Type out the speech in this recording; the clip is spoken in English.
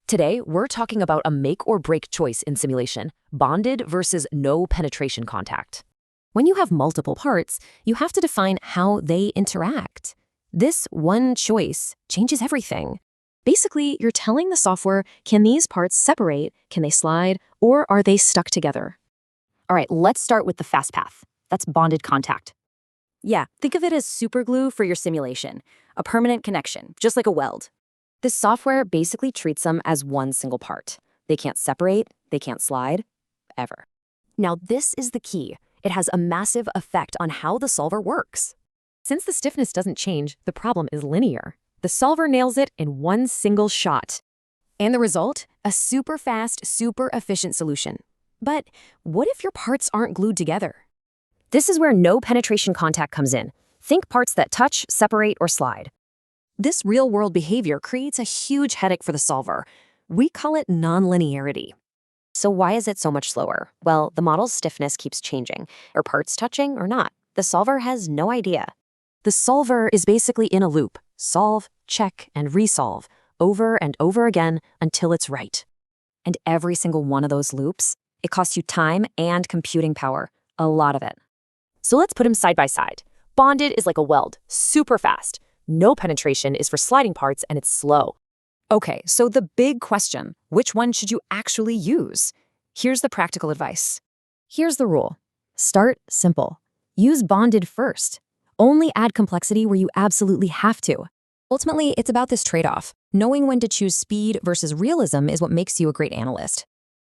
Today, we're talking about a make or break choice in simulation, bonded versus no penetration contact. When you have multiple parts, you have to define how they interact. This one choice changes everything. Basically, you're telling the software, can these parts separate, can they slide, or are they stuck together? All right, let's start with the fast path. That's bonded contact. Yeah, think of it as superglue for your simulation, a permanent connection, just like a weld. This software basically treats them as one single part. They can't separate, they can't slide, ever. Now, this is the key. It has a massive effect on how the solver works. Since the stiffness doesn't change, the problem is linear. The solver nails it in one single shot. And the result? A super fast, super efficient solution. But what if your parts aren't glued together? This is where no penetration contact comes in. Think parts that touch, separate, or slide. This real-world behavior creates a huge headache for the solver. We call it nonlinearity. So why is it so much slower? Well, the model's stiffness keeps changing. Are parts touching or not? The solver has no idea. The solver is basically in a loop. Solve, check, and resolve, over and over again until it's right. And every single one of those loops, it costs you time and computing power, a lot of it. So let's put them side by side. Bonded is like a weld, super fast. No penetration is for sliding parts, and it's slow. Okay, so the big question, which one should you actually use? Here's the practical advice. Here's the rule. Start simple. Use bonded first. Only add complexity where you absolutely have to. Ultimately, it's about this trade-off. Knowing when to choose speed versus realism is what makes you a great analyst.